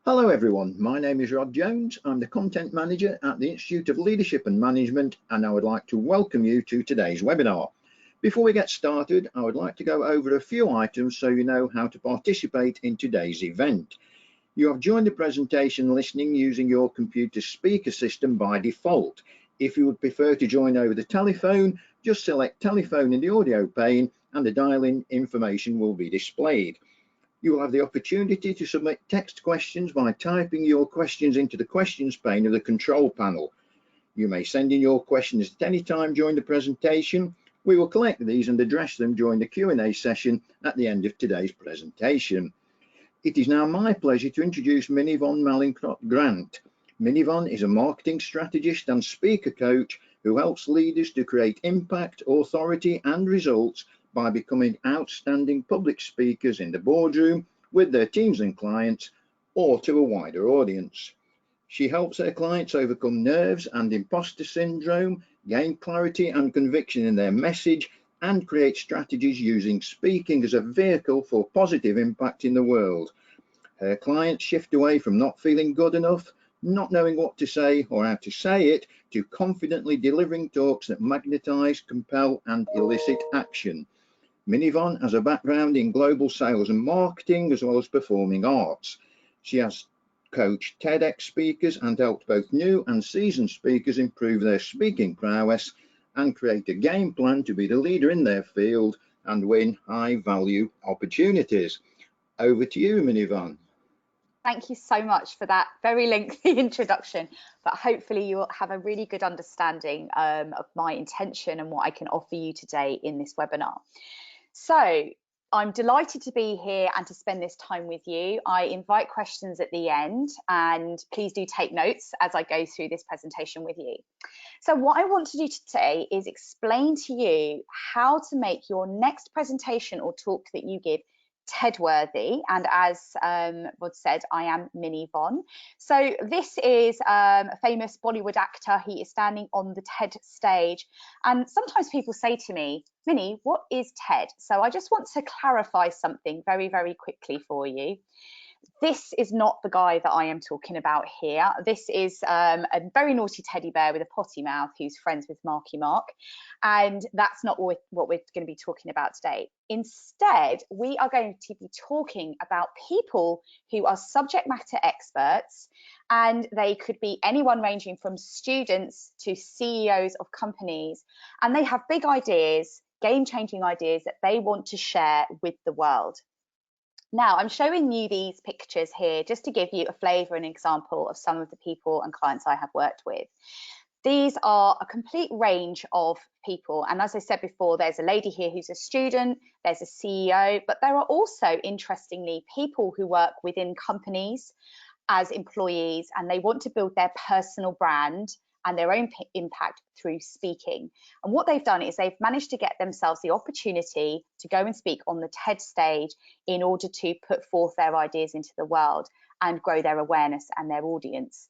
Hello everyone, my name is Rod Jones. I'm the Content Manager at the Institute of Leadership and Management, and I would like to welcome you to today's webinar. Before we get started, I would like to go over a few items so you know how to participate in today's event. You have joined the presentation listening using your computer speaker system by default. If you would prefer to join over the telephone, just select telephone in the audio pane and the dial-in information will be displayed. You will have the opportunity to submit text questions by typing your questions into the questions pane of the control panel. You may send in your questions at any time during the presentation. We will collect these and address them during the Q&A session at the end of today's presentation. It is now my pleasure to introduce Minnie von Mallinckrodt-Grant. Minnie von is a marketing strategist and speaker coach who helps leaders to create impact, authority and results by becoming outstanding public speakers in the boardroom with their teams and clients or to a wider audience. She helps her clients overcome nerves and imposter syndrome, gain clarity and conviction in their message, and create strategies using speaking as a vehicle for positive impact in the world. Her clients shift away from not feeling good enough, not knowing what to say or how to say it, to confidently delivering talks that magnetize, compel, and elicit action. Minnie von has a background in global sales and marketing as well as performing arts. She has coached TEDx speakers and helped both new and seasoned speakers improve their speaking prowess and create a game plan to be the leader in their field and win high value opportunities. Over to you, Minnie von. Thank you so much for that very lengthy introduction, but hopefully you'll have a really good understanding of my intention and what I can offer you today in this webinar. So I'm delighted to be here and to spend this time with you. I invite questions at the end, and please do take notes as I go through this presentation with you. So what I want to do today is explain to you how to make your next presentation or talk that you give TED-worthy, and as Rod said, I am Minnie von. So this is a famous Bollywood actor. He is standing on the TED stage, and sometimes people say to me, Minnie, what is TED? So I just want to clarify something very, very quickly for you. This is not the guy that I am talking about here. This is a very naughty teddy bear with a potty mouth who's friends with Marky Mark. And that's not what we're going to be talking about today. Instead, we are going to be talking about people who are subject matter experts, and they could be anyone ranging from students to CEOs of companies. And they have big ideas, game-changing ideas that they want to share with the world. Now, I'm showing you these pictures here just to give you a flavour and example of some of the people and clients I have worked with. These are a complete range of people. And as I said before, there's a lady here who's a student, there's a CEO, but there are also, interestingly, people who work within companies as employees, and they want to build their personal brand and their own impact through speaking. And what they've done is they've managed to get themselves the opportunity to go and speak on the TED stage in order to put forth their ideas into the world and grow their awareness and their audience.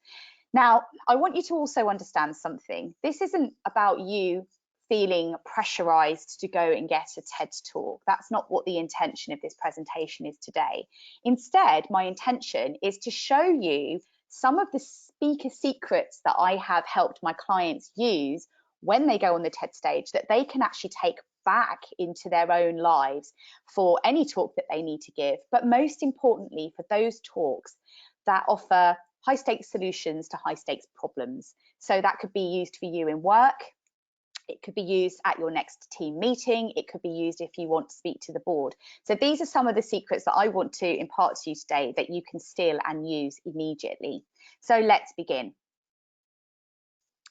Now, I want you to also understand something. This isn't about you feeling pressurized to go and get a TED talk. That's not what the intention of this presentation is today. Instead, my intention is to show you some of the speaker secrets that I have helped my clients use when they go on the TED stage that they can actually take back into their own lives for any talk that they need to give, but most importantly for those talks that offer high stakes solutions to high stakes problems. So that could be used for you in work. It could be used at your next team meeting. It could be used if you want to speak to the board. So these are some of the secrets that I want to impart to you today that you can steal and use immediately. So let's begin.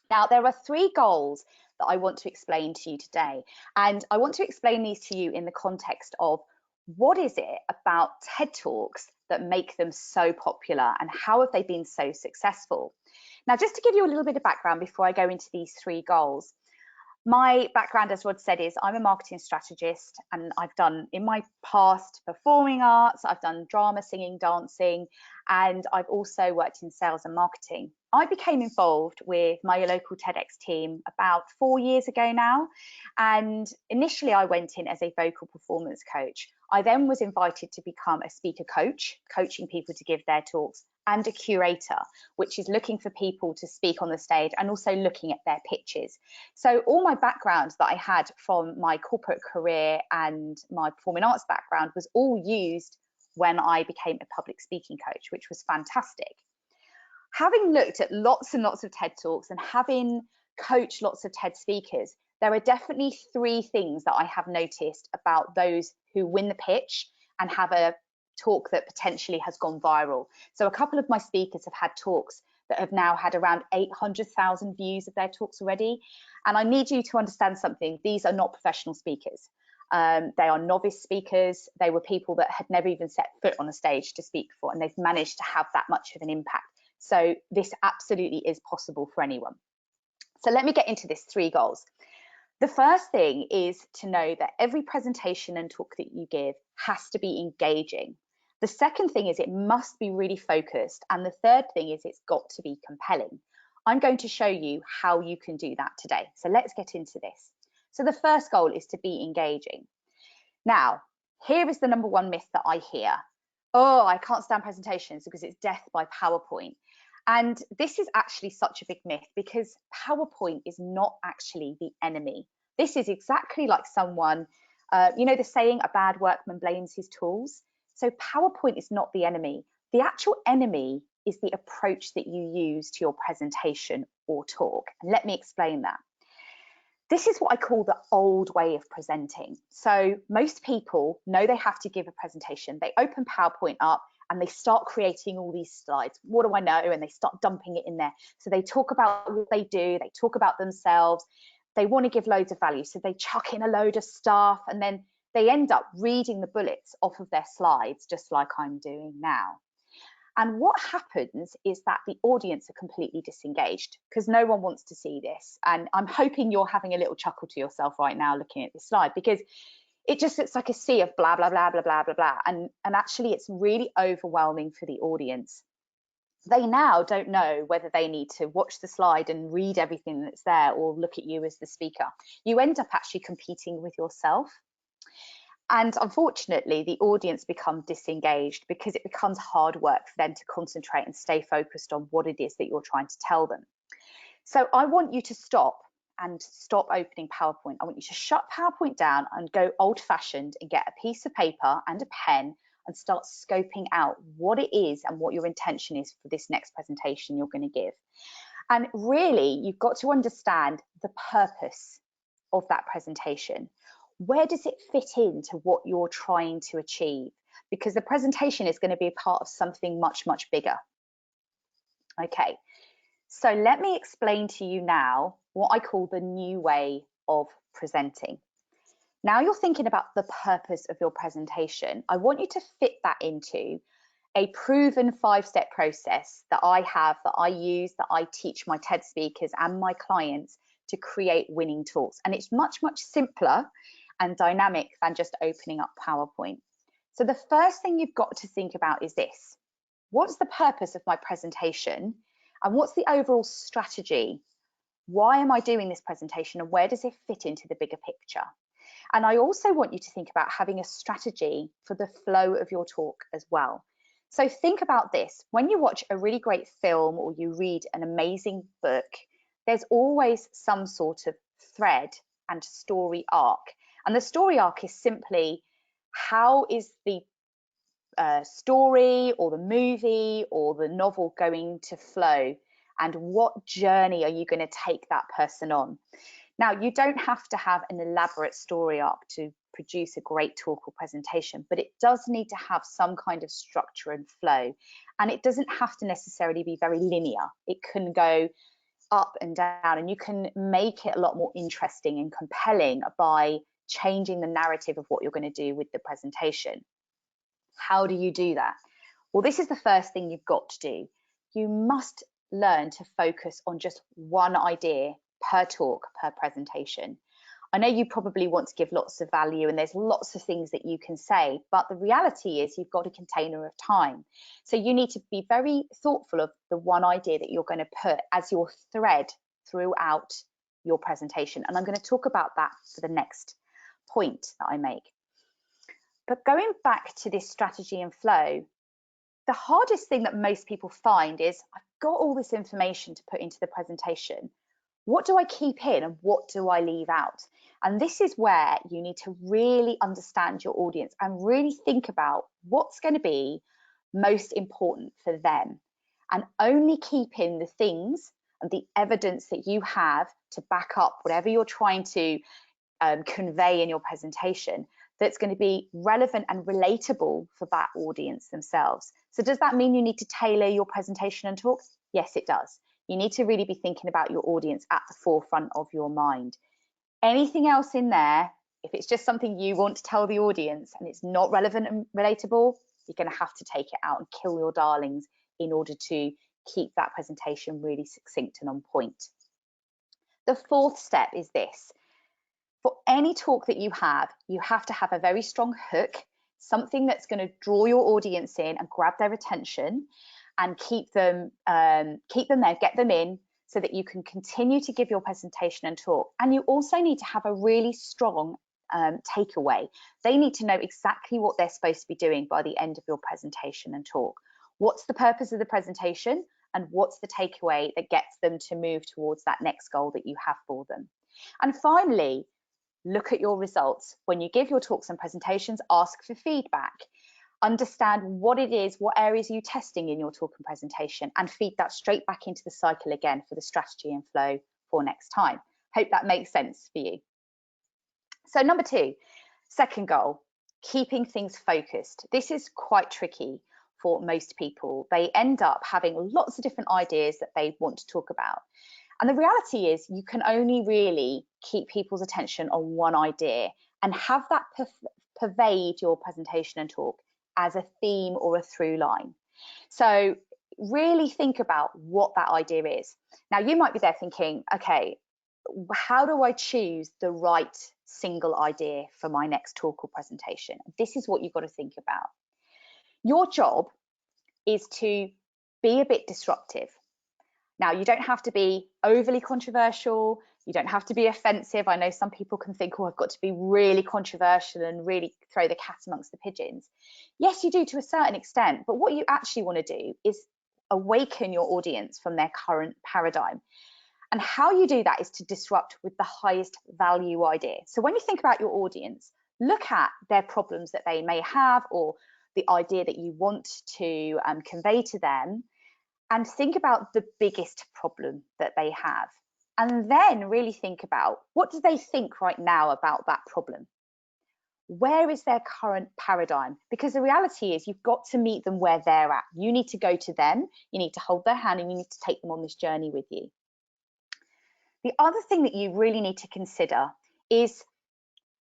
Now, there are 3 goals that I want to explain to you today. And I want to explain these to you in the context of what is it about TED Talks that make them so popular and how have they been so successful? Now, just to give you a little bit of background before I go into these 3 goals. My background, as Rod said, is I'm a marketing strategist, and I've done in my past performing arts, I've done drama, singing, dancing, and I've also worked in sales and marketing. I became involved with my local TEDx team about 4 years ago now, and initially I went in as a vocal performance coach. I then was invited to become a speaker coach, coaching people to give their talks and a curator, which is looking for people to speak on the stage and also looking at their pitches. So all my background that I had from my corporate career and my performing arts background was all used when I became a public speaking coach, which was fantastic. Having looked at lots and lots of TED Talks and having coached lots of TED speakers, there are definitely 3 things that I have noticed about those who win the pitch and have a talk that potentially has gone viral. So a couple of my speakers have had talks that have now had around 800,000 views of their talks already. And I need you to understand something. These are not professional speakers. They are novice speakers. They were people that had never even set foot on a stage to speak before, and they've managed to have that much of an impact. So this absolutely is possible for anyone. So let me get into this 3 goals. The first thing is to know that every presentation and talk that you give has to be engaging. The second thing is it must be really focused. And the third thing is it's got to be compelling. I'm going to show you how you can do that today. So let's get into this. So the first goal is to be engaging. Now, here is the number 1 myth that I hear. Oh, I can't stand presentations because it's death by PowerPoint. And this is actually such a big myth because PowerPoint is not actually the enemy. This is exactly like someone, you know, the saying, a bad workman blames his tools. So PowerPoint is not the enemy. The actual enemy is the approach that you use to your presentation or talk. And let me explain that. This is what I call the old way of presenting. So most people know they have to give a presentation. They open PowerPoint up and they start creating all these slides. What do I know? And they start dumping it in there. So they talk about what they do, they talk about themselves, they want to give loads of value. So they chuck in a load of stuff and then they end up reading the bullets off of their slides, just like I'm doing now. And what happens is that the audience are completely disengaged because no one wants to see this. And I'm hoping you're having a little chuckle to yourself right now looking at this slide, because it just looks like a sea of blah, blah, blah, blah, blah, blah, blah. And actually it's really overwhelming for the audience. They now don't know whether they need to watch the slide and read everything that's there or look at you as the speaker. You end up actually competing with yourself. And unfortunately, the audience become disengaged because it becomes hard work for them to concentrate and stay focused on what it is that you're trying to tell them. So I want you to stop opening PowerPoint. I want you to shut PowerPoint down and go old-fashioned and get a piece of paper and a pen and start scoping out what it is and what your intention is for this next presentation you're going to give. And really, you've got to understand the purpose of that presentation. Where does it fit into what you're trying to achieve? Because the presentation is going to be a part of something much, much bigger. Okay, so let me explain to you now what I call the new way of presenting. Now you're thinking about the purpose of your presentation. I want you to fit that into a proven 5-step process that I have, that I use, that I teach my TED speakers and my clients to create winning talks. And it's much, much simpler and dynamic than just opening up PowerPoint. So the first thing you've got to think about is this. What's the purpose of my presentation? And what's the overall strategy? Why am I doing this presentation and where does it fit into the bigger picture? And I also want you to think about having a strategy for the flow of your talk as well. So think about this. When you watch a really great film or you read an amazing book, there's always some sort of thread and story arc. And the story arc is simply, how is the story or the movie or the novel going to flow, and what journey are you going to take that person on? Now, you don't have to have an elaborate story arc to produce a great talk or presentation, but it does need to have some kind of structure and flow. And it doesn't have to necessarily be very linear. It can go up and down, and you can make it a lot more interesting and compelling by changing the narrative of what you're going to do with the presentation. How do you do that? Well, this is the first thing you've got to do. You must learn to focus on just one idea per talk, per presentation. I know you probably want to give lots of value and there's lots of things that you can say, but the reality is you've got a container of time. So you need to be very thoughtful of the one idea that you're going to put as your thread throughout your presentation. And I'm going to talk about that for the next point that I make. But going back to this strategy and flow, the hardest thing that most people find is, I've got all this information to put into the presentation. What do I keep in and what do I leave out? And this is where you need to really understand your audience and really think about what's going to be most important for them, and only keep in the things and the evidence that you have to back up whatever you're trying to convey in your presentation, that's going to be relevant and relatable for that audience themselves. So does that mean you need to tailor your presentation and talk? Yes, it does. You need to really be thinking about your audience at the forefront of your mind. Anything else in there, if it's just something you want to tell the audience and it's not relevant and relatable, you're going to have to take it out and kill your darlings in order to keep that presentation really succinct and on point. The fourth step is this. For any talk that you have to have a very strong hook, something that's going to draw your audience in and grab their attention and keep them there, get them in, so that you can continue to give your presentation and talk. And you also need to have a really strong takeaway. They need to know exactly what they're supposed to be doing by the end of your presentation and talk. What's the purpose of the presentation and what's the takeaway that gets them to move towards that next goal that you have for them? And finally, look at your results. When you give your talks and presentations, ask for feedback. Understand what it is, what areas are you testing in your talk and presentation, and feed that straight back into the cycle again for the strategy and flow for next time. Hope that makes sense for you. So number two, second goal, keeping things focused. This is quite tricky for most people. They end up having lots of different ideas that they want to talk about. And the reality is you can only really keep people's attention on one idea and have that pervade your presentation and talk as a theme or a through line. So really think about what that idea is. Now you might be there thinking, okay, how do I choose the right single idea for my next talk or presentation? This is what you've got to think about. Your job is to be a bit disruptive. Now, you don't have to be overly controversial. You don't have to be offensive. I know some people can think, oh, I've got to be really controversial and really throw the cat amongst the pigeons. Yes, you do to a certain extent, but what you actually want to do is awaken your audience from their current paradigm. And how you do that is to disrupt with the highest value idea. So when you think about your audience, look at their problems that they may have or the idea that you want to convey to them, and think about the biggest problem that they have. And then really think about, what do they think right now about that problem? Where is their current paradigm? Because the reality is you've got to meet them where they're at. You need to go to them, you need to hold their hand, and you need to take them on this journey with you. The other thing that you really need to consider is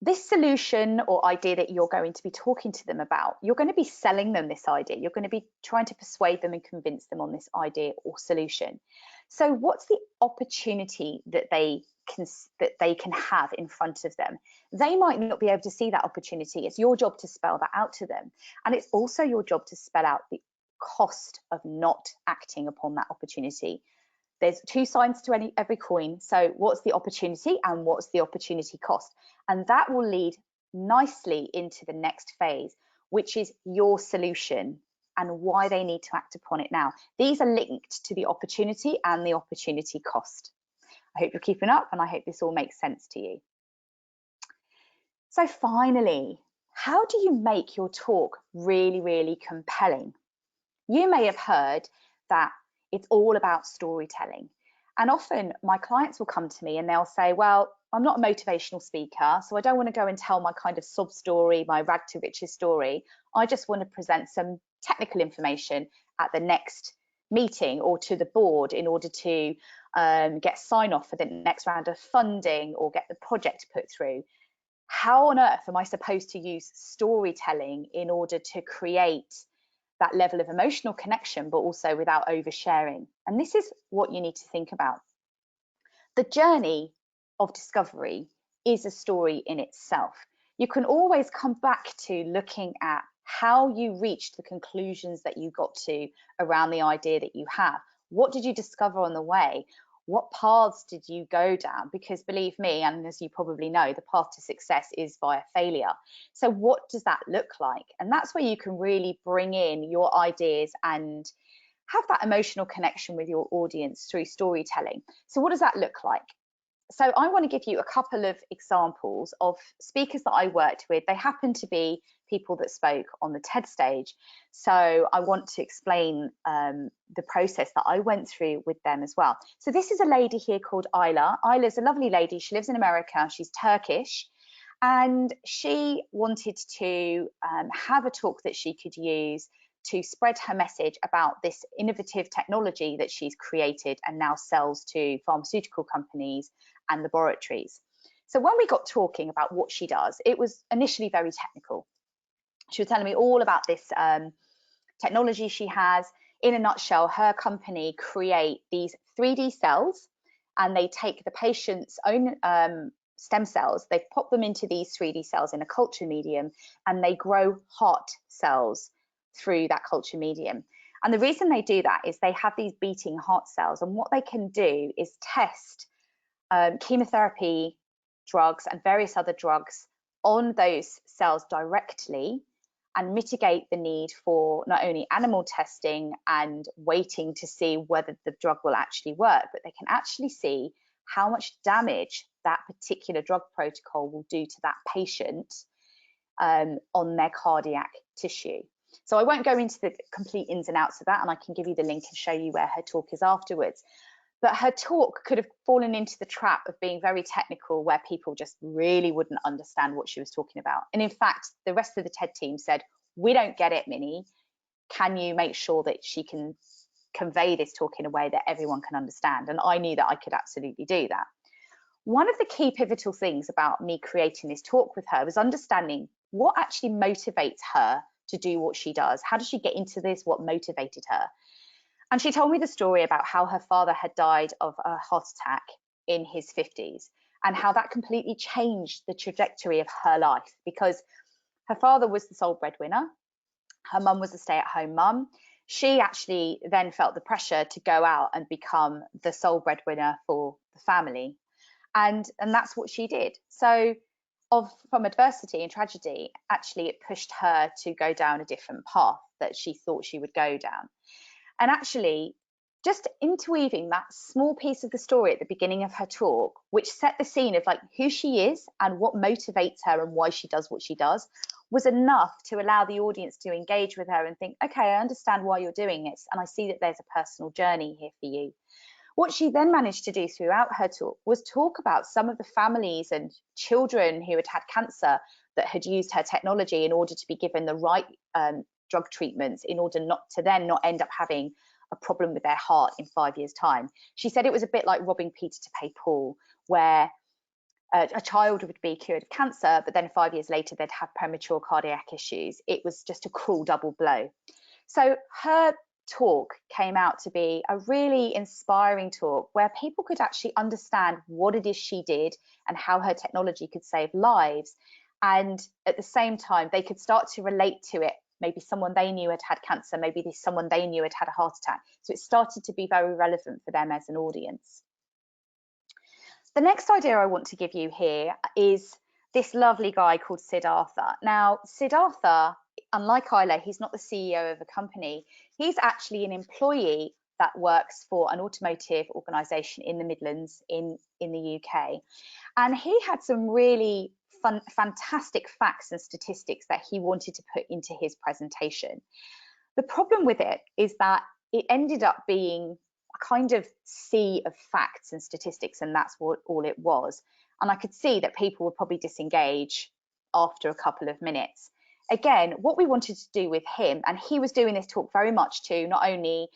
this solution or idea that you're going to be talking to them about. You're going to be selling them this idea. You're going to be trying to persuade them and convince them on this idea or solution. So what's the opportunity that they can have in front of them? They might not be able to see that opportunity. It's your job to spell that out to them. And it's also your job to spell out the cost of not acting upon that opportunity. There's two sides to every coin. So what's the opportunity and what's the opportunity cost? And that will lead nicely into the next phase, which is your solution and why they need to act upon it now. These are linked to the opportunity and the opportunity cost. I hope you're keeping up, and I hope this all makes sense to you. So finally, how do you make your talk really, really compelling? You may have heard that it's all about storytelling. And often my clients will come to me and they'll say, well, I'm not a motivational speaker, so I don't want to go and tell my kind of sob story, my rag to riches story. I just want to present some technical information at the next meeting or to the board in order to get sign off for the next round of funding or get the project put through. How on earth am I supposed to use storytelling in order to create that level of emotional connection, but also without oversharing? And this is what you need to think about. The journey of discovery is a story in itself. You can always come back to looking at how you reached the conclusions that you got to around the idea that you have. What did you discover on the way? What paths did you go down? Because believe me, and as you probably know, the path to success is via failure. So what does that look like? And that's where you can really bring in your ideas and have that emotional connection with your audience through storytelling. So what does that look like? So I want to give you a couple of examples of speakers that I worked with. They happen to be people that spoke on the TED stage. So I want to explain the process that I went through with them as well. So this is a lady here called Ayla. Ayla's a lovely lady. She lives in America. She's Turkish. And she wanted to have a talk that she could use to spread her message about this innovative technology that she's created and now sells to pharmaceutical companies and laboratories. So when we got talking about what she does, it was initially very technical. She was telling me all about this technology she has. In a nutshell, her company create these 3D cells, and they take the patient's own stem cells, they pop them into these 3D cells in a culture medium, and they grow heart cells through that culture medium. And the reason they do that is they have these beating heart cells, and what they can do is test chemotherapy drugs and various other drugs on those cells directly and mitigate the need for not only animal testing and waiting to see whether the drug will actually work, but they can actually see how much damage that particular drug protocol will do to that patient on their cardiac tissue. So I won't go into the complete ins and outs of that, and I can give you the link and show you where her talk is afterwards. But her talk could have fallen into the trap of being very technical, where people just really wouldn't understand what she was talking about. And in fact, the rest of the TED team said, "We don't get it, Minnie. Can you make sure that she can convey this talk in a way that everyone can understand?" And I knew that I could absolutely do that. One of the key pivotal things about me creating this talk with her was understanding what actually motivates her to do what she does. How did she get into this? What motivated her? And she told me the story about how her father had died of a heart attack in his 50s, and how that completely changed the trajectory of her life, because her father was the sole breadwinner. Her mum was a stay-at-home mum. She actually then felt the pressure to go out and become the sole breadwinner for the family. And that's what she did. So from adversity and tragedy, actually it pushed her to go down a different path that she thought she would go down. And actually, just interweaving that small piece of the story at the beginning of her talk, which set the scene of like who she is and what motivates her and why she does what she does, was enough to allow the audience to engage with her and think, okay, I understand why you're doing this, and I see that there's a personal journey here for you. What she then managed to do throughout her talk was talk about some of the families and children who had had cancer that had used her technology in order to be given the right drug treatments in order not end up having a problem with their heart in 5 years' time. She said it was a bit like robbing Peter to pay Paul, where a child would be cured of cancer, but then 5 years later they'd have premature cardiac issues. It was just a cruel double blow. So her talk came out to be a really inspiring talk where people could actually understand what it is she did and how her technology could save lives. And at the same time, they could start to relate to it. Maybe someone they knew had had cancer, maybe someone they knew had had a heart attack. So it started to be very relevant for them as an audience. The next idea I want to give you here is this lovely guy called Siddhartha. Now, Siddhartha, unlike Ayla, he's not the CEO of a company. He's actually an employee that works for an automotive organisation in the Midlands in the UK. And he had some really fantastic facts and statistics that he wanted to put into his presentation. The problem with it is that it ended up being a kind of sea of facts and statistics, and that's what all it was. And I could see that people would probably disengage after a couple of minutes. Again, what we wanted to do with him, and he was doing this talk very much to not only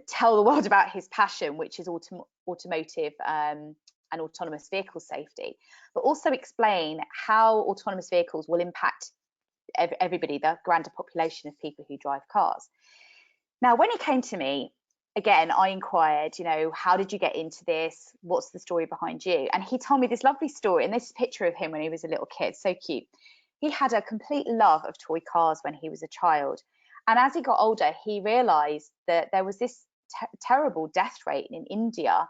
tell the world about his passion, which is automotive and autonomous vehicle safety, but also explain how autonomous vehicles will impact everybody, the grander population of people who drive cars. Now, when he came to me, again, I inquired, how did you get into this? What's the story behind you? And he told me this lovely story, and this picture of him when he was a little kid, so cute. He had a complete love of toy cars when he was a child. And as he got older, he realized that there was this terrible death rate in India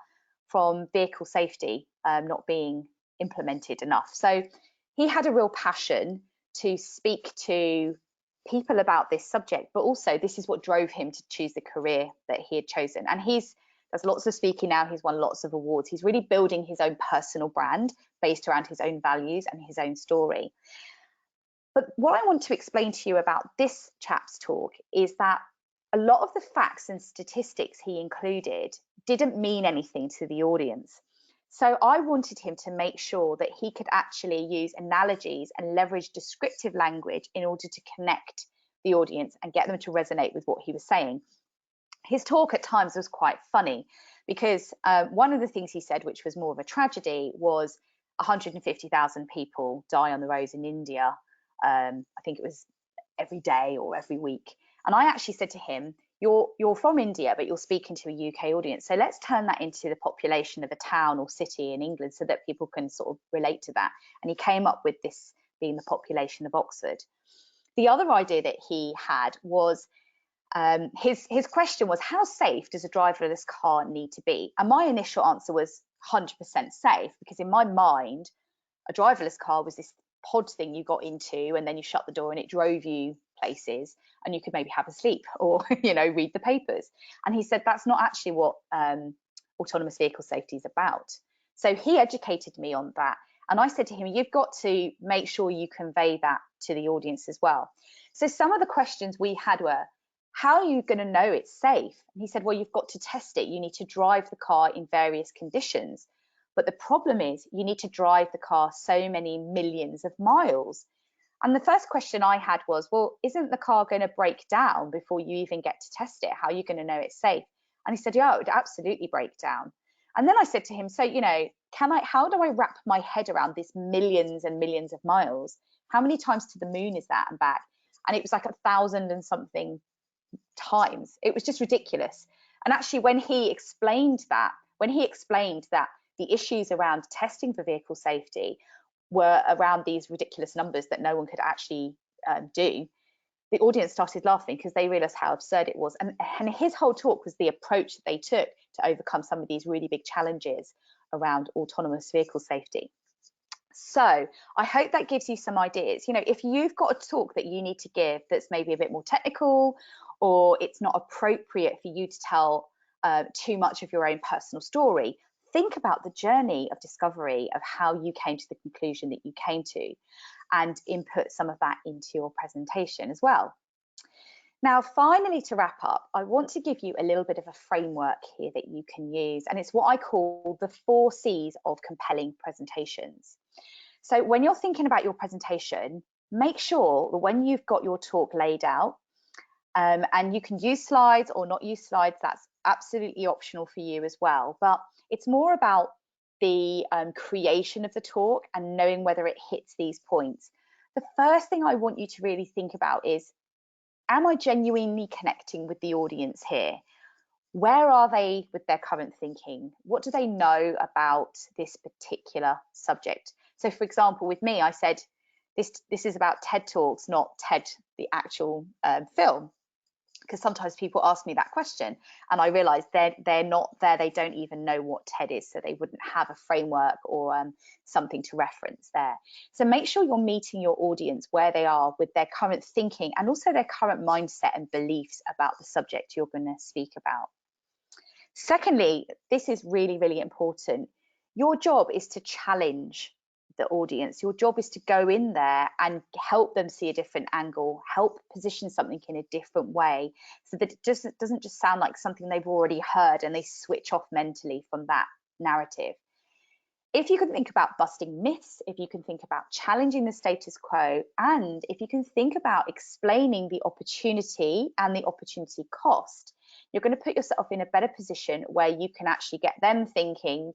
from vehicle safety not being implemented enough. So he had a real passion to speak to people about this subject, but also this is what drove him to choose the career that he had chosen. And does lots of speaking now. He's won lots of awards. He's really building his own personal brand based around his own values and his own story. But what I want to explain to you about this chap's talk is that a lot of the facts and statistics he included didn't mean anything to the audience. So I wanted him to make sure that he could actually use analogies and leverage descriptive language in order to connect the audience and get them to resonate with what he was saying. His talk at times was quite funny because one of the things he said, which was more of a tragedy, was 150,000 people die on the roads in India. I think it was every day or every week. And I actually said to him, you're from India, but you're speaking to a UK audience. So let's turn that into the population of a town or city in England so that people can sort of relate to that. And he came up with this being the population of Oxford. The other idea that he had was his question was, how safe does a driverless car need to be? And my initial answer was 100% safe, because in my mind, a driverless car was this pod thing you got into and then you shut the door and it drove you places and you could maybe have a sleep or read the papers. And he said that's not actually what autonomous vehicle safety is about. So he educated me on that, and I said to him, you've got to make sure you convey that to the audience as well. So some of the questions we had were, how are you going to know it's safe? And he said, well, you've got to test it. You need to drive the car in various conditions. But the problem is you need to drive the car so many millions of miles. And the first question I had was, well, isn't the car going to break down before you even get to test it? How are you going to know it's safe? And he said, yeah, it would absolutely break down. And then I said to him, so, how do I wrap my head around this millions and millions of miles? How many times to the moon is that and back? And it was like 1,000 and something times. It was just ridiculous. And actually, when he explained that the issues around testing for vehicle safety were around these ridiculous numbers that no one could actually do, the audience started laughing because they realized how absurd it was. And his whole talk was the approach that they took to overcome some of these really big challenges around autonomous vehicle safety. So I hope that gives you some ideas. If you've got a talk that you need to give that's maybe a bit more technical, or it's not appropriate for you to tell too much of your own personal story, think about the journey of discovery of how you came to the conclusion that you came to, and input some of that into your presentation as well. Now, finally, to wrap up, I want to give you a little bit of a framework here that you can use, and it's what I call the 4 C's of compelling presentations. So when you're thinking about your presentation, make sure that when you've got your talk laid out, and you can use slides or not use slides, that's absolutely optional for you as well. But it's more about the creation of the talk and knowing whether it hits these points. The first thing I want you to really think about is, am I genuinely connecting with the audience here? Where are they with their current thinking? What do they know about this particular subject? So for example, with me, I said, this is about TED Talks, not TED, the actual film. Because sometimes people ask me that question and I realize they're not there, they don't even know what TED is, so they wouldn't have a framework or something to reference there. So make sure you're meeting your audience where they are with their current thinking and also their current mindset and beliefs about the subject you're going to speak about. Secondly, this is really, really important. Your job is to challenge the audience. Your job is to go in there and help them see a different angle, help position something in a different way, so that it doesn't just sound like something they've already heard and they switch off mentally from that narrative. If you can think about busting myths, if you can think about challenging the status quo, and if you can think about explaining the opportunity and the opportunity cost, you're going to put yourself in a better position where you can actually get them thinking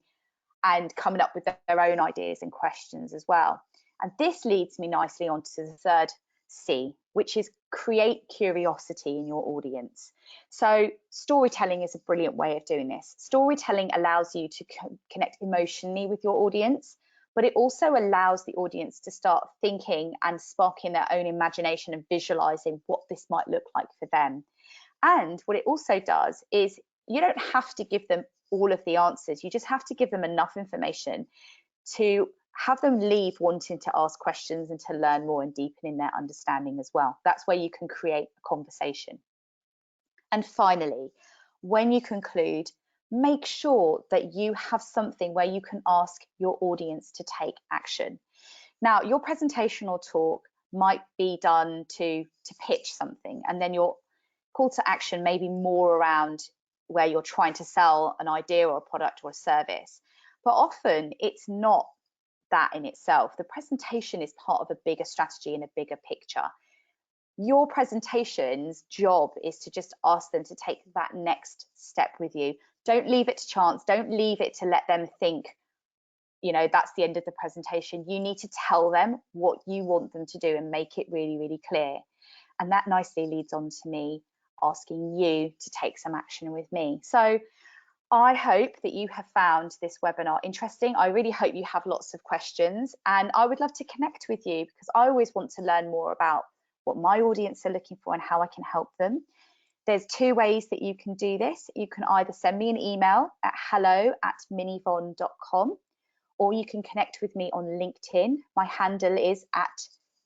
and coming up with their own ideas and questions as well. And this leads me nicely on to the third C, which is create curiosity in your audience. So storytelling is a brilliant way of doing this. Storytelling allows you to connect emotionally with your audience, but it also allows the audience to start thinking and sparking their own imagination and visualizing what this might look like for them. And what it also does is you don't have to give them all of the answers. You just have to give them enough information to have them leave wanting to ask questions and to learn more and deepen in their understanding as well. That's where you can create a conversation. And finally, when you conclude, make sure that you have something where you can ask your audience to take action. Now, your presentation or talk might be done to pitch something, and then your call to action may be more around where you're trying to sell an idea or a product or a service. But often it's not that in itself. The presentation is part of a bigger strategy and a bigger picture. Your presentation's job is to just ask them to take that next step with you. Don't leave it to chance. Don't leave it to let them think, you know, that's the end of the presentation. You need to tell them what you want them to do and make it really, really clear. And that nicely leads on to me asking you to take some action with me. So I hope that you have found this webinar interesting. I really hope you have lots of questions, and I would love to connect with you because I always want to learn more about what my audience are looking for and how I can help them. There's two ways that you can do this. You can either send me an email at hello@minivon.com, or you can connect with me on LinkedIn. My handle is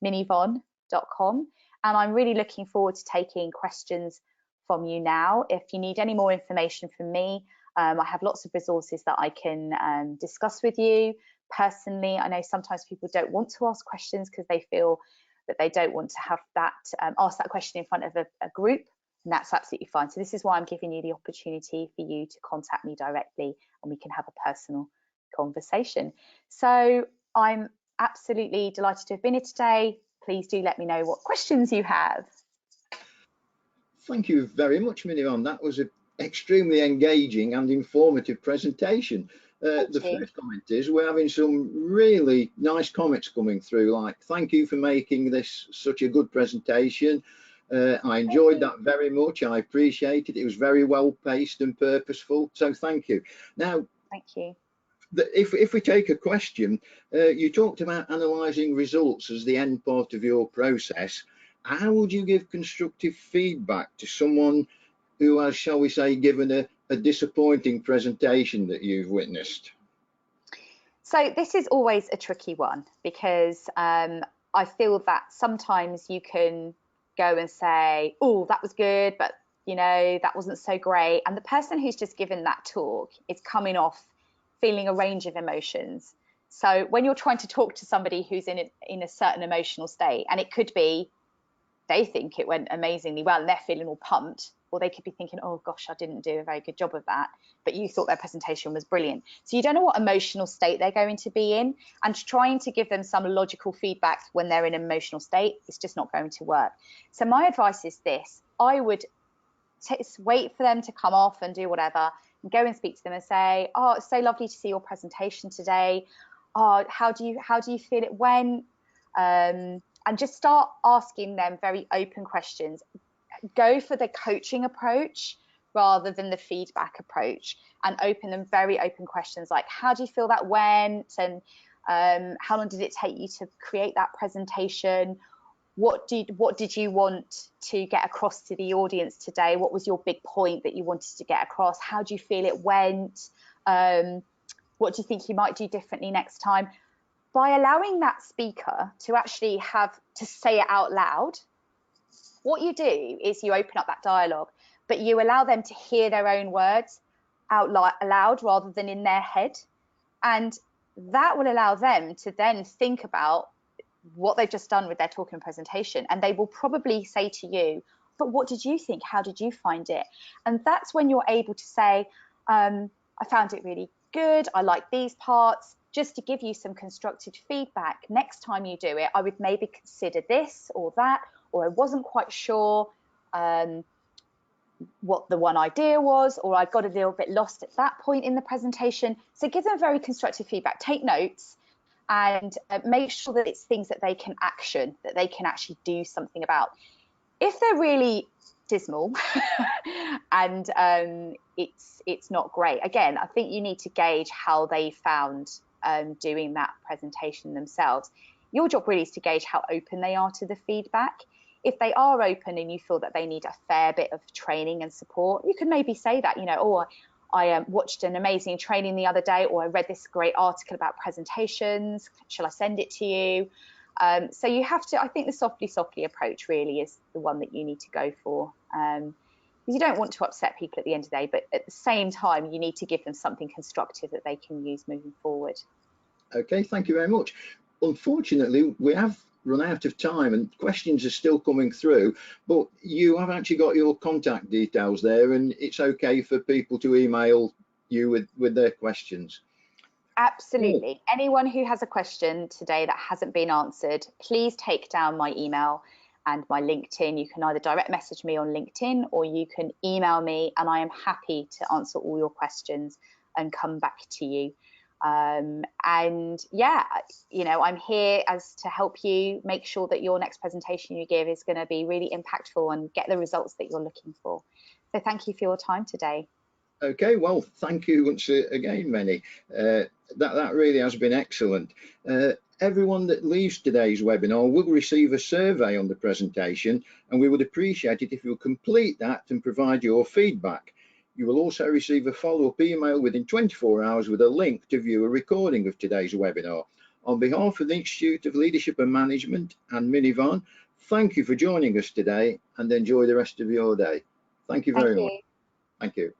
@minivon.com, and I'm really looking forward to taking questions from you now. If you need any more information from me, I have lots of resources that I can discuss with you personally. I know sometimes people don't want to ask questions because they feel that they don't want to have that ask that question in front of a group, and that's absolutely fine. So this is why I'm giving you the opportunity for you to contact me directly and we can have a personal conversation. So I'm absolutely delighted to have been here today. Please do let me know what questions you have. Thank you very much, Minivon. That was an extremely engaging and informative presentation. The first comment is we're having some really nice comments coming through, like, thank you for making this such a good presentation. I enjoyed that very much. I appreciate it. It was very well paced and purposeful. So thank you. Now, thank you. If we take a question, you talked about analysing results as the end part of your process. How would you give constructive feedback to someone who has, shall we say, given a disappointing presentation that you've witnessed? So this is always a tricky one because I feel that sometimes you can go and say, oh, that was good, but you know, that wasn't so great. And the person who's just given that talk is coming off feeling a range of emotions. So when you're trying to talk to somebody who's in a certain emotional state, and it could be they think it went amazingly well and they're feeling all pumped, or they could be thinking, oh gosh, I didn't do a very good job of that, but you thought their presentation was brilliant. So you don't know what emotional state they're going to be in, and trying to give them some logical feedback when they're in an emotional state, it's just not going to work. So my advice is this: I would wait for them to come off and do whatever, and go and speak to them and say, oh, it's so lovely to see your presentation today. Oh, how do you feel it went? And just start asking them very open questions. Go for the coaching approach rather than the feedback approach, and open them very open questions like, how do you feel that went? And how long did it take you to create that presentation? What did you want to get across to the audience today? What was your big point that you wanted to get across? How do you feel it went? What do you think you might do differently next time? By allowing that speaker to actually have to say it out loud, what you do is you open up that dialogue, but you allow them to hear their own words out loud rather than in their head. And that will allow them to then think about what they've just done with their talk and presentation. And they will probably say to you, but what did you think? How did you find it? And that's when you're able to say, I found it really good. I like these parts. Just to give you some constructive feedback. Next time you do it, I would maybe consider this or that, or I wasn't quite sure what the one idea was, or I got a little bit lost at that point in the presentation. So give them very constructive feedback. Take notes and make sure that it's things that they can action, that they can actually do something about. If they're really dismal and it's not great, again, I think you need to gauge how they found doing that presentation themselves. Your job really is to gauge how open they are to the feedback. If they are open and you feel that they need a fair bit of training and support, you can maybe say that, you know, oh, I watched an amazing training the other day, or I read this great article about presentations. Shall I send it to you? So you have to, I think the softly approach really is the one that you need to go for. Because you don't want to upset people at the end of the day, but at the same time, you need to give them something constructive that they can use moving forward. Okay, thank you very much. Unfortunately, we have run out of time and questions are still coming through, but you have actually got your contact details there, and it's okay for people to email you with their questions. Absolutely. Anyone who has a question today that hasn't been answered, please take down my email and my LinkedIn. You can either direct message me on LinkedIn or you can email me, and I am happy to answer all your questions and come back to you. And yeah, you know, I'm here as to help you make sure that your next presentation you give is going to be really impactful and get the results that you're looking for. So thank you for your time today. Okay, well, thank you once again, Meni. That really has been excellent. Everyone that leaves today's webinar will receive a survey on the presentation, and we would appreciate it if you'll complete that and provide your feedback. You will also receive a follow-up email within 24 hours with a link to view a recording of today's webinar. On behalf of the Institute of Leadership and Management and Minivan, thank you for joining us today, and enjoy the rest of your day. Thank you very much. Thank you.